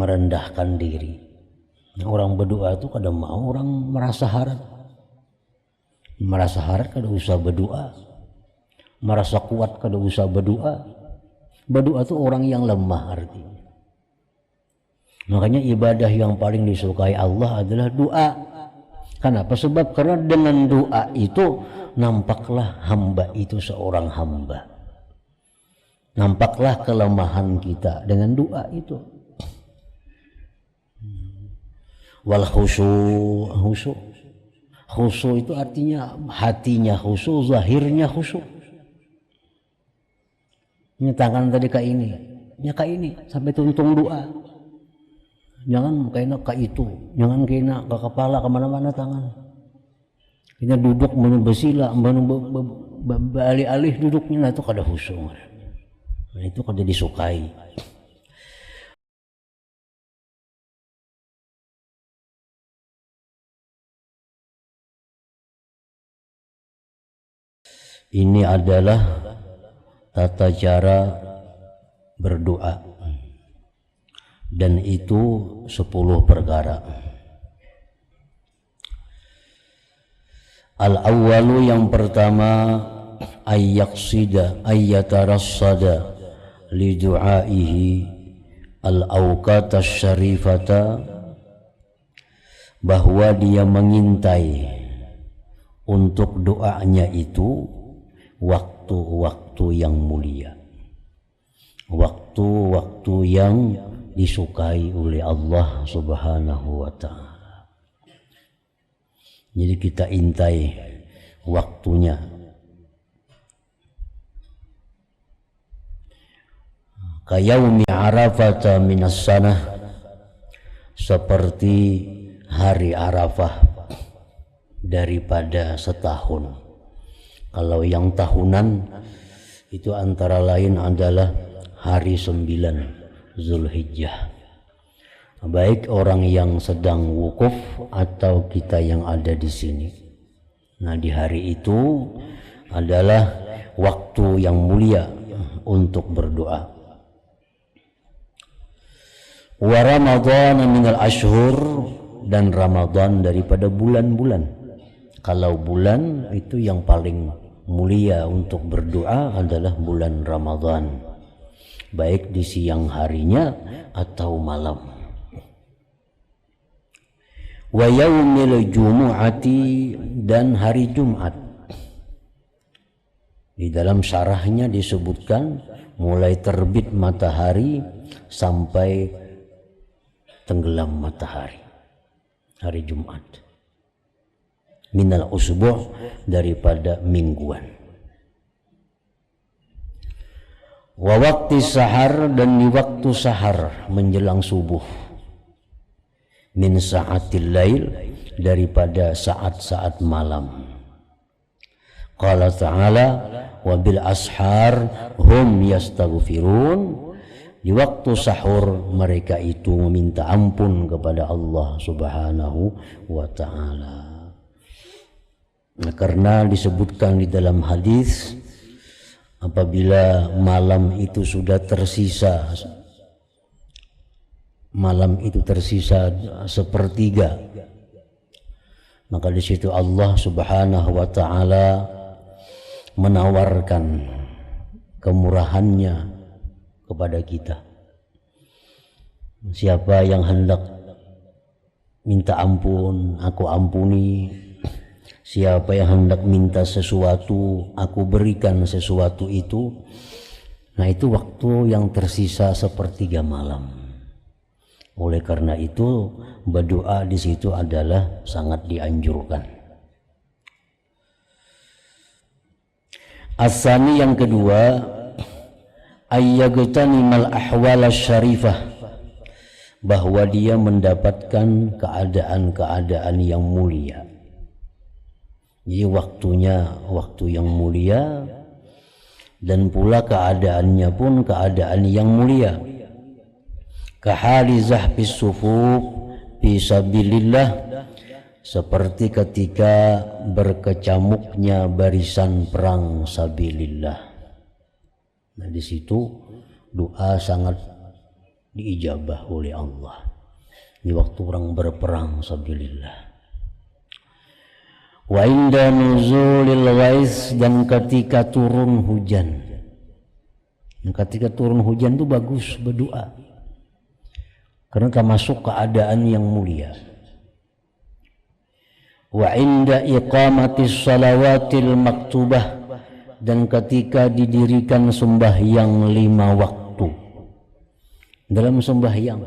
merendahkan diri. Orang berdoa itu kadang mau orang merasa harap kada usah berdoa, merasa kuat kada usah berdoa. Berdoa itu orang yang lemah artinya. Makanya ibadah yang paling disukai Allah adalah doa. Kenapa? Sebab karena dengan doa itu nampaklah hamba itu seorang hamba. Nampaklah kelemahan kita dengan doa itu. Wal khusyuk itu artinya hatinya khusyuk, zahirnya khusyuk. Ini tangan tadi kayak ini sampai tuntung doa. Jangan kena ke itu, jangan kena ke kepala, kemana-mana tangan. Kita duduk bersila, alih-alih duduknya, nah itu kada khusyuk. Nah itu kada disukai. Ini adalah tata cara berdoa, dan itu 10 perkara. Al-awwalu, yang pertama, ayyatarassada li du'aihi al-awqat asy-syarifata, bahwa dia mengintai untuk doanya itu waktu-waktu yang mulia, waktu-waktu yang disukai oleh Allah Subhanahu wa ta'ala. Jadi kita intai waktunya. Kayaumi Arafata minas sanah, seperti hari Arafah daripada setahun. Kalau yang tahunan itu antara lain adalah hari 9 Zulhijjah. Baik orang yang sedang wukuf atau kita yang ada di sini. Nah, di hari itu adalah waktu yang mulia untuk berdoa. Wa Ramadhan minal ashhur, dan Ramadan daripada bulan-bulan. Kalau bulan itu yang paling mulia untuk berdoa adalah bulan Ramadan, baik di siang harinya atau malam. Wa yaumil jumu'ati, dan hari Jumat. Di dalam syarahnya disebutkan mulai terbit matahari sampai tenggelam matahari, hari Jumat. Minal usbu', daripada mingguan. Wa waqti sahar, dan di waktu sahar menjelang subuh. Min sa'atil lail, daripada saat-saat malam. Qala ta'ala wa bil ashar hum yastaghfirun. Di waktu sahur mereka itu meminta ampun kepada Allah Subhanahu wa ta'ala. Nah, karena disebutkan di dalam hadis, apabila malam itu sudah tersisa, malam itu tersisa sepertiga, maka di situ Allah Subhanahu wa ta'ala menawarkan kemurahannya kepada kita. Siapa yang hendak minta ampun, aku ampuni. Siapa yang hendak minta sesuatu, aku berikan sesuatu itu. Nah, itu waktu yang tersisa sepertiga malam. Oleh karena itu, berdoa di situ adalah sangat dianjurkan. Asani, yang kedua, ayyaghtanimal ahwal syarifah, bahwa dia mendapatkan keadaan-keadaan yang mulia. Jadi waktunya waktu yang mulia, dan pula keadaannya pun keadaan yang mulia. Kahali zahbis sufuf fi sabilillah, seperti ketika berkecamuknya barisan perang sabilillah. Nah, di situ doa sangat diijabah oleh Allah di waktu orang berperang sabilillah. Wa inda nuzulil ghais, dan ketika turun hujan. Ketika turun hujan itu bagus berdoa, karena termasuk keadaan yang mulia. Wa inda iqamatis salawatil maktubah, dan ketika didirikan sembahyang 5 waktu. Dalam sembahyang,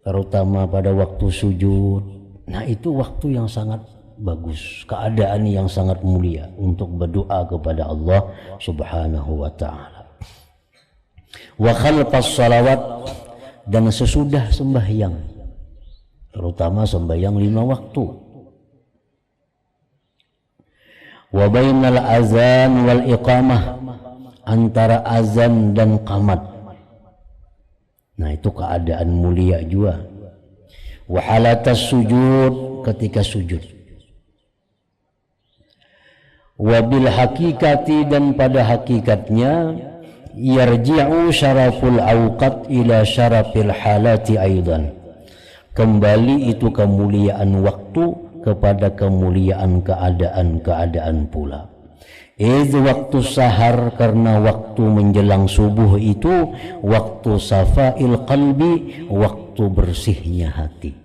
terutama pada waktu sujud, nah itu waktu yang sangat bagus, keadaan yang sangat mulia untuk berdoa kepada Allah Subhanahu wa ta'ala. Wa khalfas salawat, dan sesudah sembahyang, terutama sembahyang 5 waktu. Wa bainal azan wal iqamah, antara azan dan qamat. Nah itu keadaan mulia juga. Wa halatas sujud, ketika sujud. Wabil hakikati, dan pada hakikatnya, yarji'u syaraful awqat ila syarafil halati aidan, kembali itu kemuliaan waktu kepada kemuliaan keadaan-keadaan pula. Waktu sahar, karena waktu menjelang subuh itu waktu safail qalbi, waktu bersihnya hati.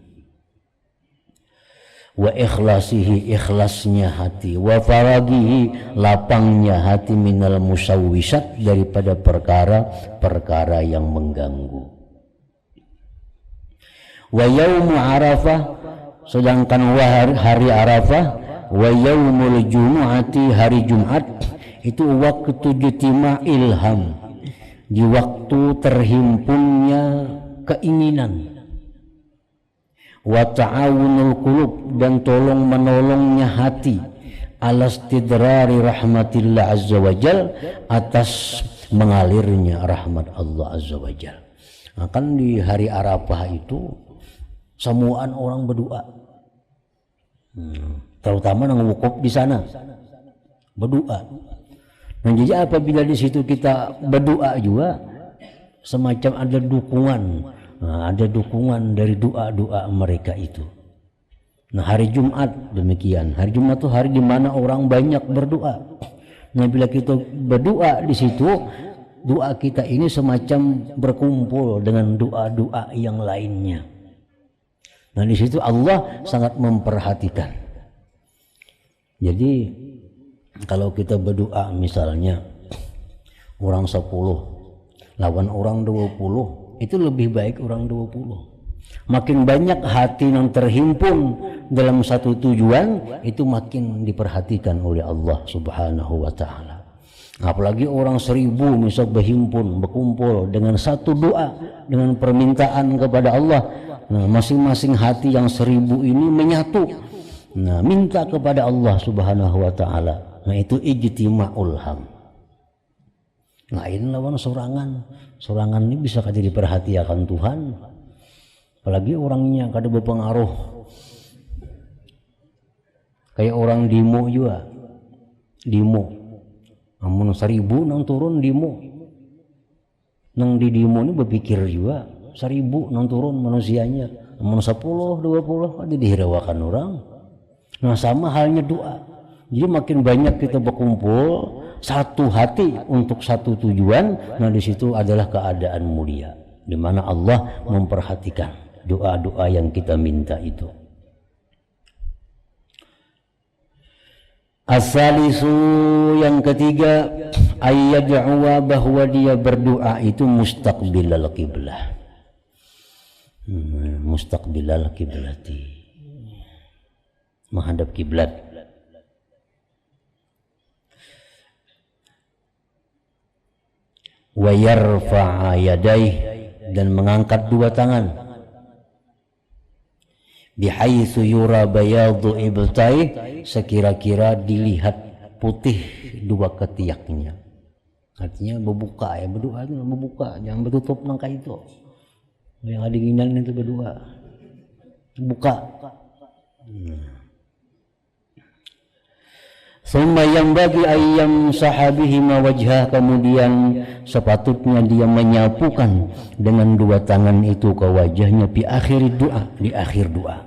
Wa ikhlasihi, ikhlasnya hati. Wa faragihi, lapangnya hati. Minal musawwisat, daripada perkara-perkara yang mengganggu. Wa yaumu arafah, sedangkan hari Arafah. Wa yaumul jumu'ati, hari Jumat, itu waktu jitima ilham, di waktu terhimpunnya keinginan. Wa ta'awunul qulub, dan tolong menolongnya hati, alastidrari rahmatillah azza wajal, atas mengalirnya rahmat Allah azza wajal. Nah, kan di hari Arafah itu semuaan orang berdoa, terutama yang wukuf di sana berdoa. Nah, jadi apabila di situ kita berdoa juga, semacam ada dukungan. Nah, ada dukungan dari doa-doa mereka itu. Nah, hari Jumat demikian. Hari Jumat itu hari di mana orang banyak berdoa. Nah, bila kita berdoa di situ, doa kita ini semacam berkumpul dengan doa-doa yang lainnya. Nah, di situ Allah sangat memperhatikan. Jadi kalau kita berdoa misalnya orang 10 lawan orang 20, itu lebih baik orang 20. Makin banyak hati yang terhimpun dalam satu tujuan, itu makin diperhatikan oleh Allah Subhanahu wa ta'ala. Apalagi orang 1000 misal berhimpun, berkumpul dengan satu doa, dengan permintaan kepada Allah. Nah, masing-masing hati yang 1000 ini menyatu. Nah, minta kepada Allah Subhanahu wa ta'ala. Nah, itu ijtima'ul ham. Lain lawan sorangan ini bisa kada diperhatikan Tuhan, apalagi orangnya kada berpengaruh. Kayak orang demo juga, namun 1000 nang turun demo, nang di demo ini berpikir juga 1000 nang turun manusianya, namun 10, 20 kada dihirawakan orang. Nah, sama halnya doa. Jadi makin banyak kita berkumpul satu hati untuk satu tujuan, nah di situ adalah keadaan mulia, di mana Allah memperhatikan doa-doa yang kita minta itu. As-salisu, yang ketiga, ayyad'uwa, bahwa dia berdoa itu mustaqbilal qiblah. Mustaqbilal qiblati, menghadap kiblat. Wa yarfa'a yadaih, dan mengangkat dua tangan. Bihaitsu yura bayadu ibtai, sekira-kira dilihat putih dua ketiaknya. Artinya berbuka ya, berdoa itu berbuka, jangan bertutup nangka itu. Yang ada ginang itu berdoa. Buka. Summa yang bagi ayam sahabihima wajhah, kemudian sepatutnya dia menyapukan dengan dua tangan itu ke wajahnya di akhir doa.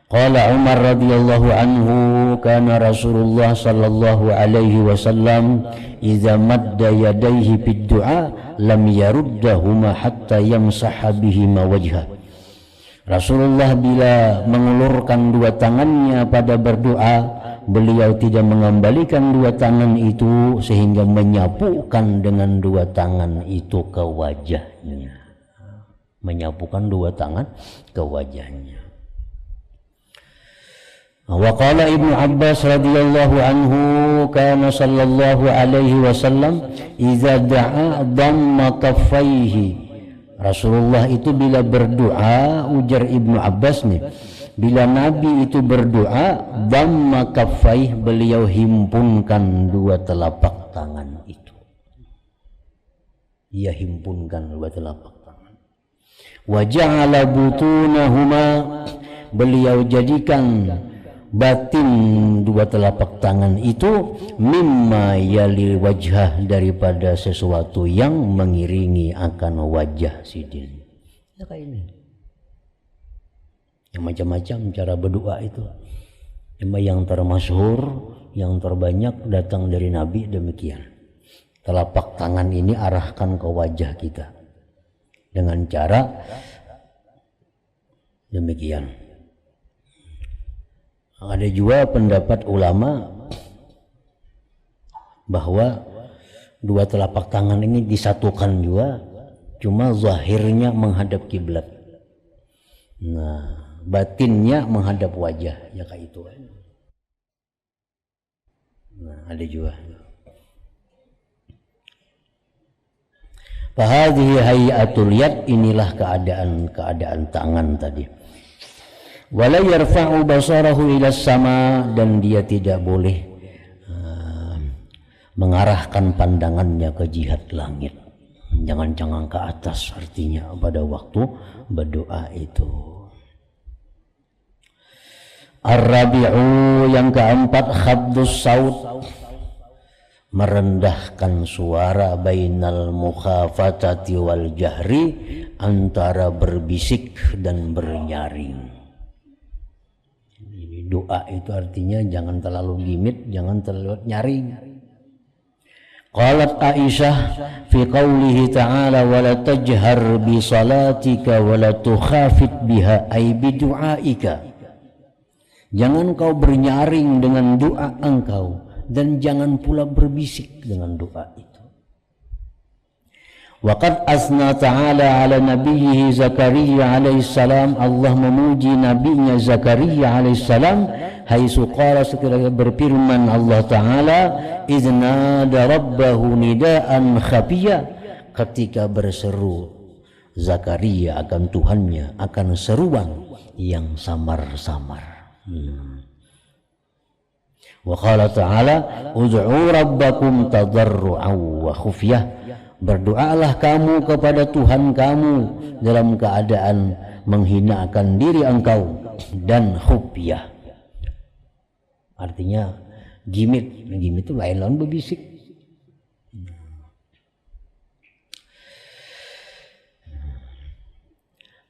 Qala Umar radhiyallahu anhu kana Rasulullah sallallahu alaihi wasallam idza madda yadayhi bid du'a lam yaruddahuma hatta yamsaha bihima wajhah. Rasulullah bila mengulurkan dua tangannya pada berdoa, beliau tidak mengembalikan dua tangan itu sehingga menyapukan dengan dua tangan itu ke wajahnya. Menyapukan dua tangan ke wajahnya. Wa qala Ibnu Abbas radhiyallahu anhu kana sallallahu alaihi wasallam idza da'a dhamma kaffaihi. Rasulullah itu bila berdoa, ujar Ibnu Abbas nih, bila Nabi itu berdoa, dhamma kaffaih, beliau himpunkan dua telapak tangan itu. Ia himpunkan dua telapak tangan. Wa ja'ala butunahuma, beliau jadikan batin dua telapak tangan itu mimma yali wajhah, daripada sesuatu yang mengiringi akan wajah sidin. Ya kayak ini. Yang macam-macam cara berdoa itu. Cuma yang termasyhur, yang terbanyak datang dari Nabi demikian. Telapak tangan ini arahkan ke wajah kita dengan cara demikian. Ada juga pendapat ulama bahwa dua telapak tangan ini disatukan juga, cuma zahirnya menghadap kiblat. Nah, batinnya menghadap wajah, ya kayak itu. Nah, ada juga. Fahadhihi hayatul yad, inilah keadaan tangan tadi. Wala yarfa'u basarahu ila sama, dan dia tidak boleh mengarahkan pandangannya ke jihad langit. Jangan-jangan ke atas, artinya pada waktu berdoa itu. Ar-rabi'u, yang keempat, khafdus saut, merendahkan suara, bainal mukhafatati wal jahri, antara berbisik dan bernyaring. Doa itu artinya jangan terlalu gimit, jangan terlalu nyaring. Qalat Aisyah fi qawlihi ta'ala wa la tajhar bi salatika wa la tukhafit biha ay bi du'aika. Jangan kau bernyaring dengan doa engkau, dan jangan pula berbisik dengan doa itu. Waqad asna ta'ala ala nabiyhi Zakaria alaihissalam, Allah memuji nabinya Zakaria alaihissalam, haitsu qala, sekiranya berfirman Allah Ta'ala, iznada rabbahu nidaan khafiyya, ketika berseru Zakaria akan Tuhannya, akan seruan yang samar-samar. Wa qala ta'ala ud'u rabbakum tadarru'an wa khufyah, berdoalah kamu kepada Tuhan kamu dalam keadaan menghinakan diri engkau dan khufyah. Artinya gimit itu lain-lain berbisik.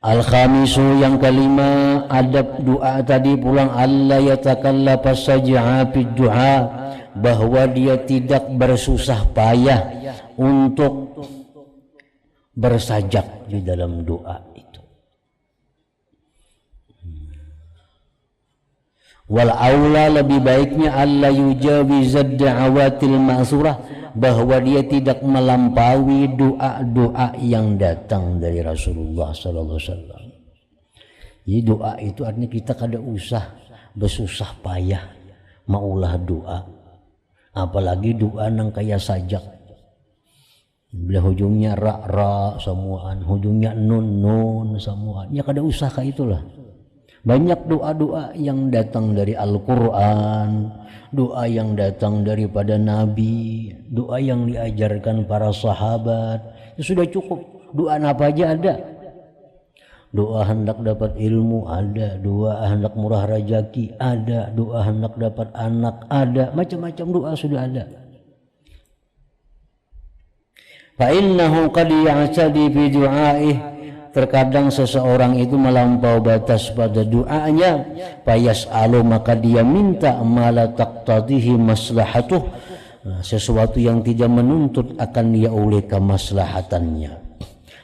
Al-khamisu, yang kelima, adab doa tadi pulang, alla yatakallafa saj'a fid du'a, bahwa dia tidak bersusah payah untuk bersajak di dalam doa itu. Wal aula, lebih baiknya, alla yujawizad da'awatil ma'surah, bahwa dia tidak melampaui doa-doa yang datang dari Rasulullah sallallahu alaihi wasallam. Jadi doa itu artinya kita kada usah bersusah payah maulah doa, apalagi doa nang kaya sajak. Bila hujungnya ra semuaan, hujungnya nun semuaan, ya kada usah kayak itulah. Banyak doa-doa yang datang dari Al-Quran, doa yang datang daripada Nabi, doa yang diajarkan para sahabat, itu sudah cukup. Doa apa aja ada. doa hendak dapat ilmu ada, doa hendak murah rezeki ada, doa hendak dapat anak ada, macam-macam doa sudah ada. Fa innahu qad ya'tadi fi du'aih, terkadang seseorang itu melampau batas pada doanya, fayas'alu, maka dia minta ma la taqtadihi maslahatuh, sesuatu yang tidak menuntut akan dia oleh kemaslahatannya.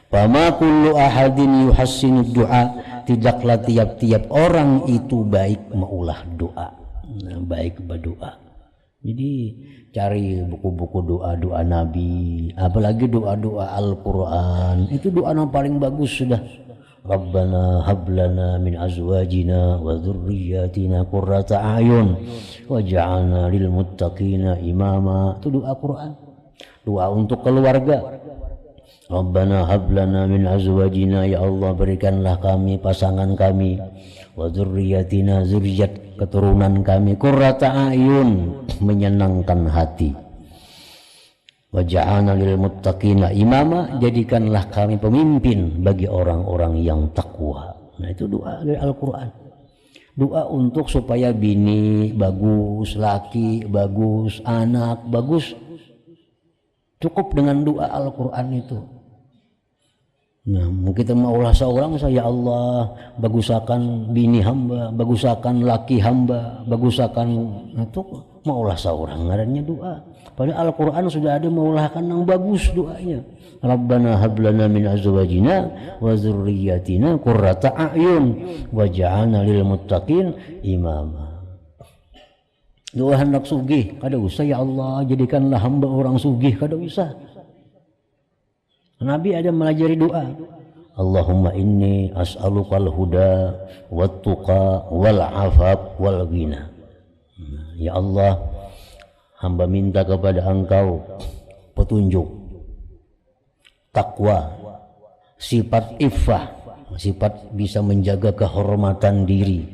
Fama kullu ahadin yuhassinu du'a, tidaklah tiap-tiap orang itu baik maulah doa, baik berdoa. Jadi cari buku-buku doa-doa Nabi, apalagi doa-doa Al-Quran, itu doa yang paling bagus sudah. Rabbana hablana min azwajina wa dzurriyyatina qurrata a'yun waj'alna lil muttaqina imama, itu doa Quran. Doa untuk keluarga, Rabbana hablana min azwajina, ya Allah berikanlah kami pasangan kami, wa dzurriyyatina, zuriat keturunan kami, qurrata a'yun, menyenangkan hati, waj'alna lil muttaqina imama, jadikanlah kami pemimpin bagi orang-orang yang takwa. Nah itu doa dari Al-Quran. Doa untuk supaya bini bagus, laki bagus, anak bagus, cukup dengan doa Al-Quran itu. Nah, kita maulah seorang, ya Allah bagusakan bini hamba, bagusakan laki hamba, bagusakan, itu maulah seorang, ngarannya doa. Padahal Al-Quran sudah ada maulahkan yang bagus doanya. Rabbana hablana min azwajina wa dzurriyyatina qurrata a'yun waj'alna lil muttaqin imama. Doa hendak sugih kada usah, ya Allah jadikanlah hamba orang sugih, kada usah. Nabi ada melajari doa, Allahumma inni as'alukal huda wat tuqa wal afaf wal ghina. Ya Allah, hamba minta kepada Engkau petunjuk, takwa, sifat iffah, sifat bisa menjaga kehormatan diri,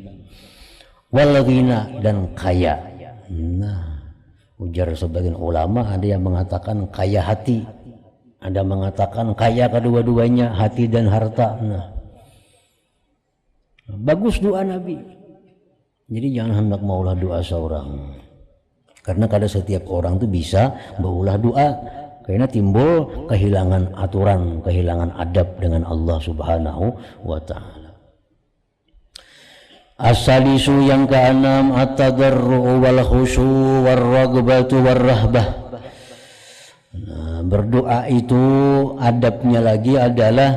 wal ghina, dan kaya. Nah, ujar sebagian ulama, ada yang mengatakan kaya hati, ada mengatakan kaya kedua-duanya, hati dan harta. Nah, bagus doa Nabi. Jadi jangan hendak maulah doa seorang, karena kada setiap orang itu bisa maulah doa, karena timbul kehilangan aturan, kehilangan adab dengan Allah Subhanahu wa ta'ala. As-salisu, yang keenam, at-tadarru' wal khusyu' war ragbatu war rahbah. Nah, berdoa itu adabnya lagi adalah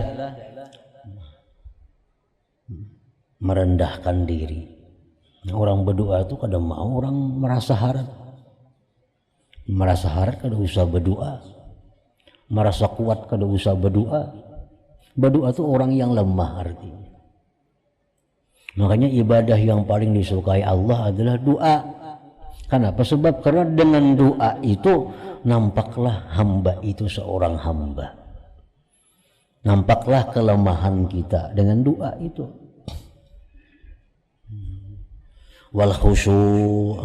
merendahkan diri. Orang berdoa itu kadang mau orang merasa harap kada usah berdoa, merasa kuat kada usah berdoa. Berdoa itu orang yang lemah artinya. Makanya ibadah yang paling disukai Allah adalah doa. Kenapa? Sebab karena dengan doa itu nampaklah hamba itu seorang hamba, nampaklah kelemahan kita dengan doa itu. Wal khusyuk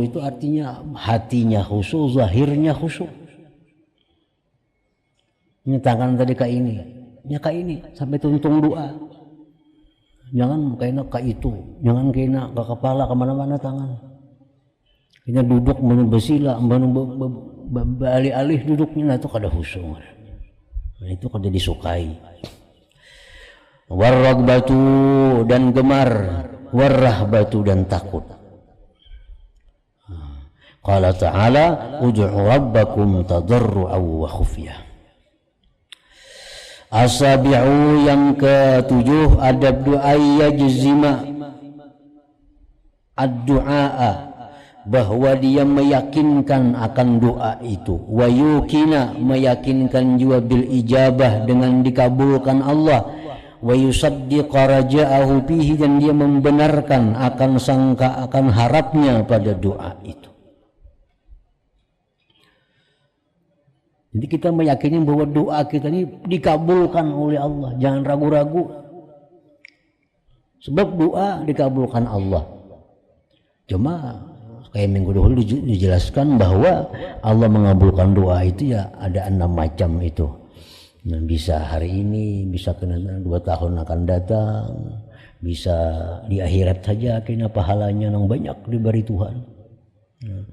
itu artinya hatinya khusyuk, zahirnya khusyuk. Ini tangan tadi kayak ini, ya kayak ini sampai tuntung doa. Jangan kena ke itu, jangan kena ke kepala, kemana-mana tangan. Kita duduk bersila, alih-alih duduknya, nah itu kada khusyuk. Nah itu kada disukai. Warragbatu, dan gemar, warrahbatu, dan takut. Qala ta'ala ud'u rabbakum tadarru'an wa khufyah. As-sabi'u, yang ketujuh, adab doa, yajzima ad-du'a, bahwa dia meyakinkan akan doa itu, wa yukina, meyakinkan juga bil ijabah, dengan dikabulkan Allah, wa yusaddiqa raja'ahu bihi, dan dia membenarkan akan sangka, akan harapnya pada doa itu. Jadi kita meyakini bahwa doa kita ini dikabulkan oleh Allah, jangan ragu-ragu. Sebab doa dikabulkan Allah. Cuma kayak minggu dahulu dijelaskan bahwa Allah mengabulkan doa itu ya ada 6 macam itu. Nah, bisa hari ini, bisa kena 2 tahun akan datang, bisa di akhirat saja kena pahalanya yang banyak diberi Tuhan. Nah,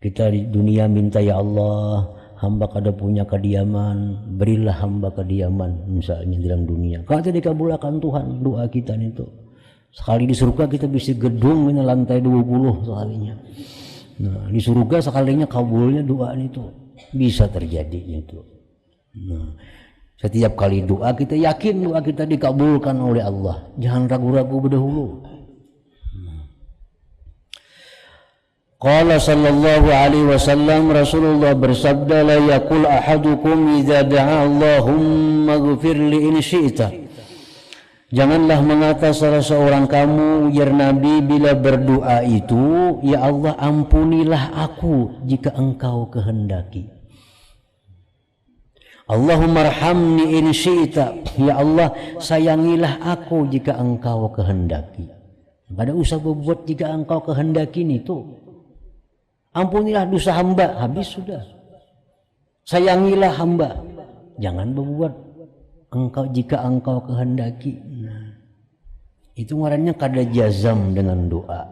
kita di dunia minta, ya Allah, hamba kada punya kediaman, berilah hamba kediaman misalnya dalam dunia. Kalau tidak dikabulkan Tuhan doa kita itu. Sekali di surga kita bisa gedung ini lantai 20 sekalinya. Nah, di surga sekalinya kabulnya doa itu bisa terjadi itu. Nah, setiap kali doa kita yakin doa kita dikabulkan oleh Allah. Jangan ragu-ragu berdahulu. Qala sallallahu alaihi wasallam, Rasulullah bersabda, la yaqul ahadukum idza da'a Allahumma ighfir li in syi'ta. Janganlah mengata salah seorang kamu, ujar Nabi, bila berdoa itu, ya Allah ampunilah aku jika engkau kehendaki. Allahumma arhamni in syi'ta, ya Allah sayangilah aku jika engkau kehendaki. Pada usah berbuat jika engkau kehendaki itu. Ampunilah dosa hamba, habis sudah. Sayangilah hamba, jangan berbuat engkau jika engkau kehendaki. Nah, itu ngarannya kada jazam dengan doa.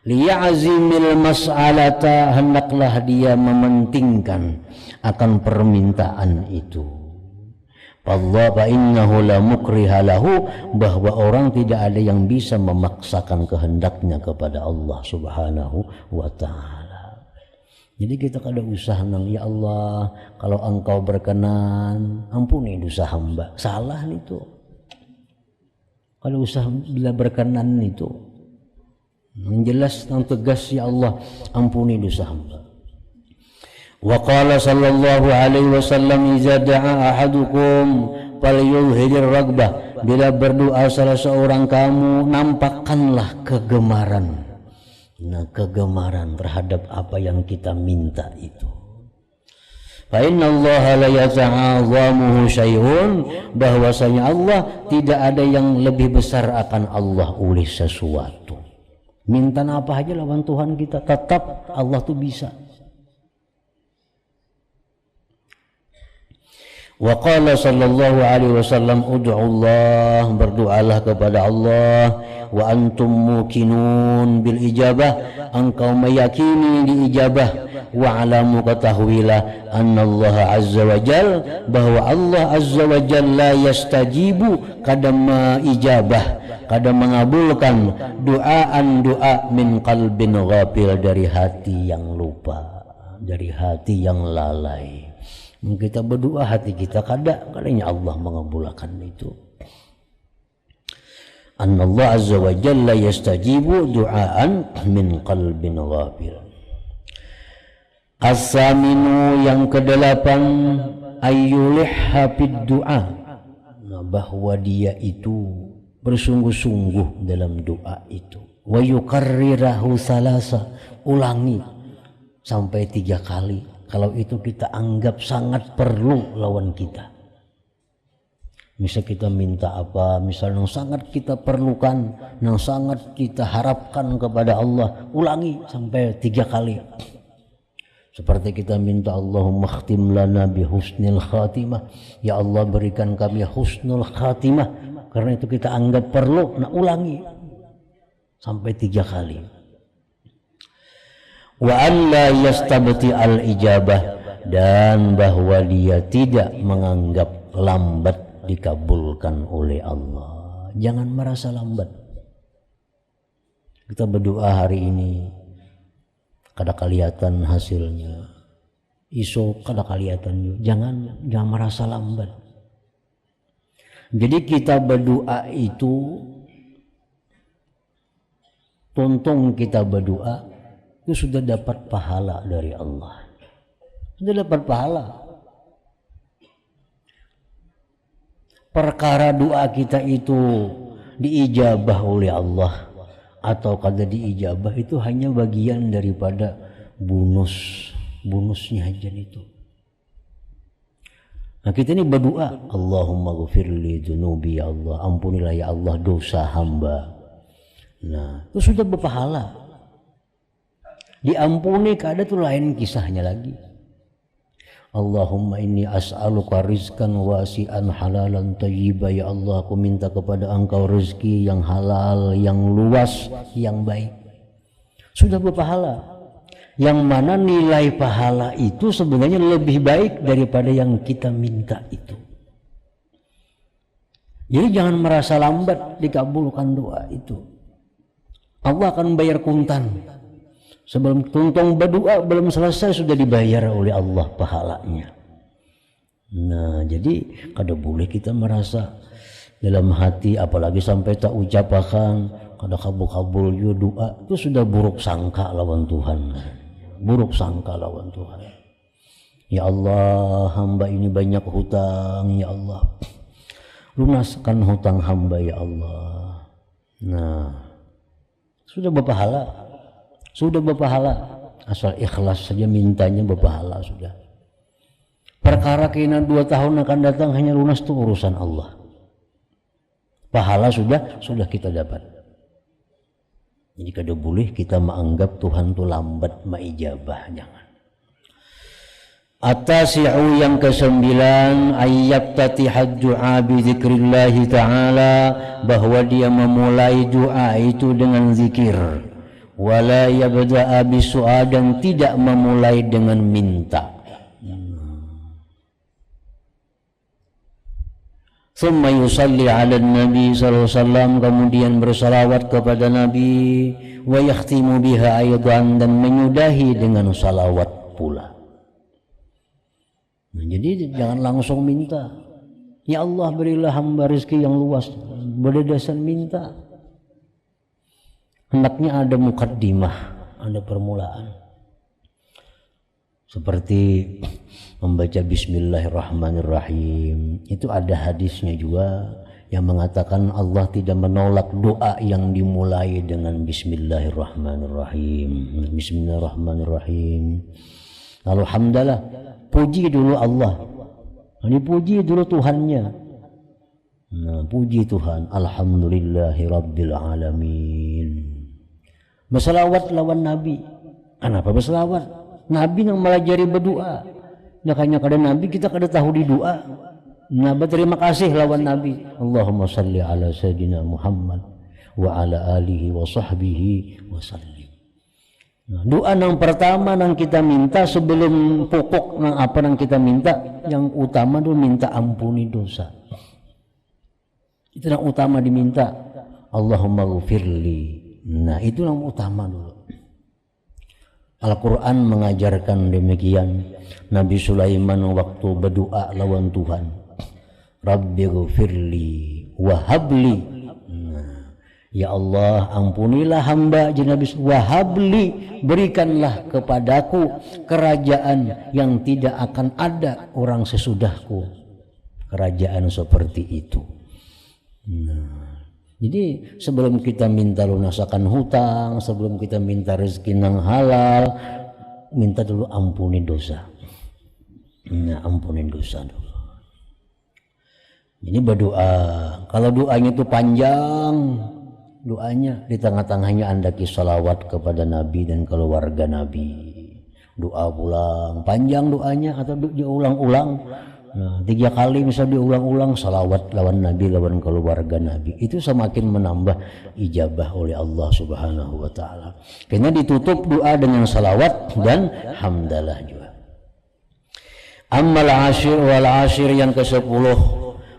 Liya'zimil mas'alata, hendaklah dia mementingkan akan permintaan itu. Allah fa innahu la mukriha lahu, bahwa orang tidak ada yang bisa memaksakan kehendaknya kepada Allah Subhanahu wa taala. Jadi kita kada usah nang, ya Allah kalau engkau berkenan ampuni dosa hamba. Salah itu. Kalau usah bila berkenan itu. Yang jelas yang tegas, ya Allah ampuni dosa hamba. Wa qala sallallahu alaihi wasallam, idza da'a ahadukum falyuzhirir raghbah. Bila berdoa salah seorang kamu, nampakkanlah kegemaran. Nah, kegemaran terhadap apa yang kita minta itu. Fa innallaha la yata'azzamuhu syai'un, bahwasanya Allah tidak ada yang lebih besar akan Allah oleh sesuatu. Minta apa aja lawan Tuhan kita, tetap Allah tuh bisa. Wa qala sallallahu alaihi wasallam, ud'ullah, berdoalah kepada Allah, wa antum muqinun bil ijabah, engkau meyakini diijabah, wa alamu ketahuilah annallaha azza wa jal, bahwa Allah azza wa jalla yastajibu, kada ijabah, kada mengabulkan doaan doa min qalbin ghafil, dari hati yang lupa, dari hati yang lalai. Kita berdoa hati kita kadangnya Allah mengabulkan itu. Annallahu azza wa jalla yastajibu du'aan min qalbin ghafil. As-saminu, yang kedelapan, ayyulihha fid du'a, nah, bahwa dia itu bersungguh-sungguh dalam doa itu. Wa yukarrirahu salasa, ulangi sampai 3 kali. Kalau itu kita anggap sangat perlu lawan kita. Misal kita minta apa, misal yang sangat kita perlukan, yang sangat kita harapkan kepada Allah, ulangi sampai 3 kali. Seperti kita minta Allahumma khtim lana bi husnil khatimah, ya Allah berikan kami husnul khatimah, karena itu kita anggap perlu. Nah, ulangi sampai 3 kali. Wa alla yastabti al ijabah, dan bahwa dia tidak menganggap lambat dikabulkan oleh Allah. Jangan merasa lambat. Kita berdoa hari ini kada kelihatan hasilnya, iso kada kelihatan. Jangan merasa lambat. Jadi kita berdoa itu, tuntung kita berdoa itu sudah dapat pahala dari Allah. Sudah dapat pahala. Perkara doa kita itu diijabah oleh Allah atau kada diijabah, itu hanya bagian daripada bonusnya aja itu. Nah, kita ini berdoa, Allahumma ghfirli dzunubi, ya Allah ampunilah ya Allah dosa hamba. Nah, itu sudah berpahala. Diampuni kada tuh lain kisahnya lagi. Allahumma inni as'aluka rizqan wasi'an halalan thayyiba. Ya Allah, aku minta kepada Engkau rezeki yang halal, yang luas, yang baik. Sudah berpahala. Yang mana nilai pahala itu sebenarnya lebih baik daripada yang kita minta itu. Jadi jangan merasa lambat dikabulkan doa itu. Allah akan bayar kuntan. Sebelum tuntung berdoa belum selesai sudah dibayar oleh Allah pahalanya. Nah, jadi kada boleh kita merasa dalam hati, apalagi sampai tak ucapakan kada kabul-kabul juga doa, itu sudah buruk sangka lawan Tuhan. Buruk sangka lawan Tuhan. Ya Allah, hamba ini banyak hutang, ya Allah. Lunaskan hutang hamba, ya Allah. Nah, sudah berpahala. Sudah berpahala, asal ikhlas saja mintanya berpahala sudah. Perkara kena 2 tahun akan datang hanya lunas itu urusan Allah. Pahala sudah kita dapat. Jadi kada boleh kita menganggap Tuhan itu lambat maijabah, jangan. At-tasi'u yang ke-9 ayyab tatihad du'a bi dzikrillah ta'ala, bahwa dia memulai doa itu dengan zikir. Wala yabda'a bisu'a, dan tidak memulai dengan minta. Thumma yusalli 'ala nabi sallallahu alaihi wasallam, kemudian bersalawat kepada Nabi, wa yakhtimu biha aidan, dan menyudahi dengan salawat pula. Nah, jadi jangan langsung minta. Ya Allah, berilah hamba rezeki yang luas, berdasar minta. Hendaknya ada mukaddimah, ada permulaan. Seperti membaca Bismillahirrahmanirrahim. Itu ada hadisnya juga yang mengatakan Allah tidak menolak doa yang dimulai dengan Bismillahirrahmanirrahim. Bismillahirrahmanirrahim. Lalu hamdalah, puji dulu Allah. Dipuji dulu Tuhannya. Nah, puji Tuhan. Alhamdulillahi Rabbil Alamin. Berselawat lawan Nabi. Kenapa berselawat? Nabi yang melajari berdoa. Makanya kada Nabi kita kada tahu di doa. Nah, berterima kasih lawan Nabi. Allahumma salli ala Sayyidina Muhammad wa ala alihi wa sahbihi wa sallim. Nah, doa yang pertama yang kita minta sebelum pokok yang apa yang kita minta, yang utama itu minta ampuni dosa. Itu yang utama diminta. Allahumma ghfirli. Nah, itu yang utama dulu. Al-Quran mengajarkan demikian. Nabi Sulaiman waktu berdoa lawan Tuhan, Rabbi ghfirli wahabli. Nah, ya Allah, ampunilah hamba Nabi, wahabli, berikanlah kepadaku kerajaan yang tidak akan ada orang sesudahku. Kerajaan seperti itu. Nah, jadi sebelum kita minta lunasakan hutang, sebelum kita minta rezeki yang halal, minta dulu ampuni dosa. Nah, ampuni dosa dulu. Ini berdoa. Kalau doanya itu panjang, doanya di tengah-tengahnya andaki salawat kepada Nabi dan keluarga Nabi. Doa pulang, panjang doanya atau diulang-ulang. Nah, 3 kali bisa diulang-ulang salawat lawan Nabi, lawan keluarga Nabi. Itu semakin menambah ijabah oleh Allah Subhanahu wa taala. Karena ditutup doa dengan salawat dan hamdalah juga. Ammal ashir wal ashir yang ke-10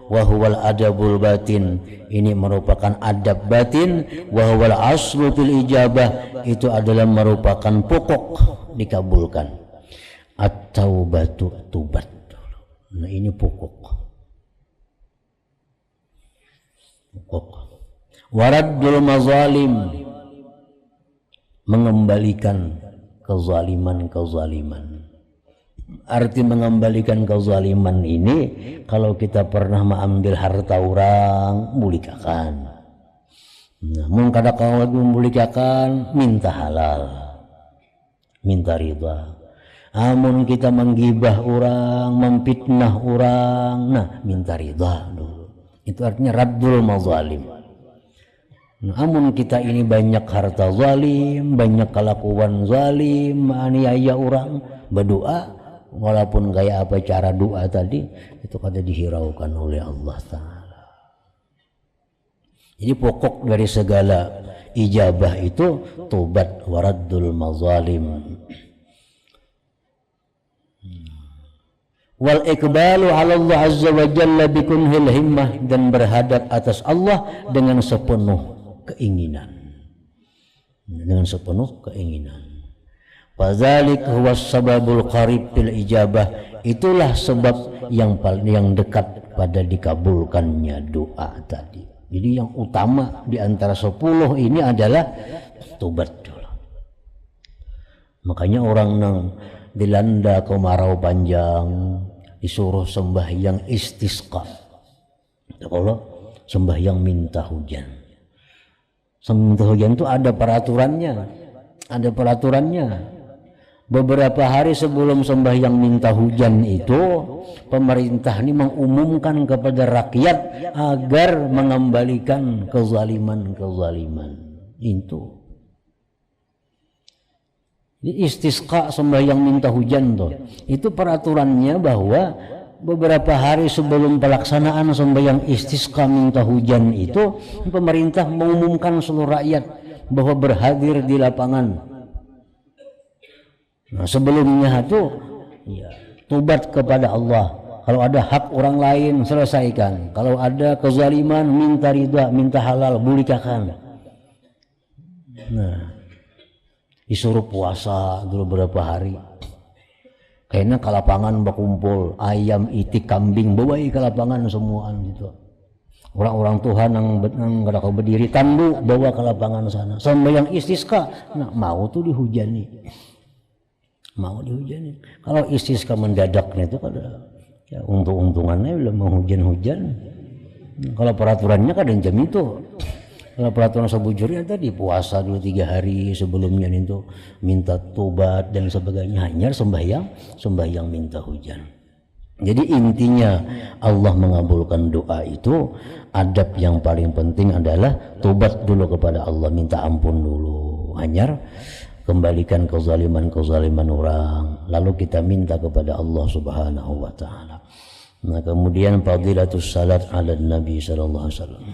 wa huwal adabul batin. Ini merupakan adab batin, wa huwal aslu fil ijabah, itu adalah merupakan pokok dikabulkan. At-taubatu, tubat. Nah, ini pokok. Waraddul mazalim, mengembalikan kezaliman. Arti mengembalikan kezaliman ini, kalau kita pernah mengambil harta orang, mulikakan. Namun kadang-kadang lagi memulikakan, minta halal, minta ridha. Amun kita menggibah orang, memfitnah orang, nah minta ridha dulu. Itu artinya raddul mazalim. Nah, amun kita ini banyak harta zalim, banyak kelakuan zalim, aniaya orang, berdoa walaupun kayak apa cara doa tadi itu kada dihiraukan oleh Allah Ta'ala. Jadi pokok dari segala ijabah itu tobat waraddul mazalim wal iqbalu ala Allah azza wa jalla bikunhil himmah, dan berhadap atas Allah dengan sepenuh keinginan, dengan sepenuh keinginan. Fadzalik huwa sababul qarib fil ijabah, itulah sebab yang paling dekat pada dikabulkannya doa tadi. Jadi yang utama di antara 10 ini adalah tobat dulu. Makanya orang yang dilanda kemarau panjang disuruh sembahyang istisqa. Kalau sembahyang minta hujan. Minta hujan itu ada peraturannya. Ada peraturannya. Beberapa hari sebelum sembahyang minta hujan itu, pemerintah ini mengumumkan kepada rakyat agar mengembalikan kezaliman-kezaliman. Itu. Istisqa sembahyang minta hujan tuh. Itu peraturannya bahwa beberapa hari sebelum pelaksanaan sembahyang istisqa minta hujan itu pemerintah mengumumkan seluruh rakyat bahwa berhadir di lapangan. Nah, sebelumnya itu ya, tobat kepada Allah. Kalau ada hak orang lain selesaikan. Kalau ada kezaliman minta ridha, minta halal, bulikakan. Nah, disuruh puasa dulu berapa hari. Kayaknya ke lapangan berkumpul ayam, itik, kambing, bawai ke lapangan semuaan gitu. Orang-orang Tuhan yang gak berdiri tandu bawa ke lapangan sana. Sembahyang istisqa, nah mau tuh dihujani. Mau dihujani. Kalau istisqa mendadaknya itu kada ya, untung-untungannya belum menghujan-hujan. Kalau peraturannya kadang jam itu. Kalau peraturan sebujurnya tadi puasa dulu 3 hari sebelumnya itu minta tobat dan sebagainya, hanya sembahyang minta hujan. Jadi intinya Allah mengabulkan doa itu, adab yang paling penting adalah tobat dulu kepada Allah, minta ampun dulu, hanya kembalikan kezaliman-kezaliman orang, lalu kita minta kepada Allah Subhanahu wa taala. Nah, kemudian fadilatus salat ala Nabi sallallahu alaihi wasallam.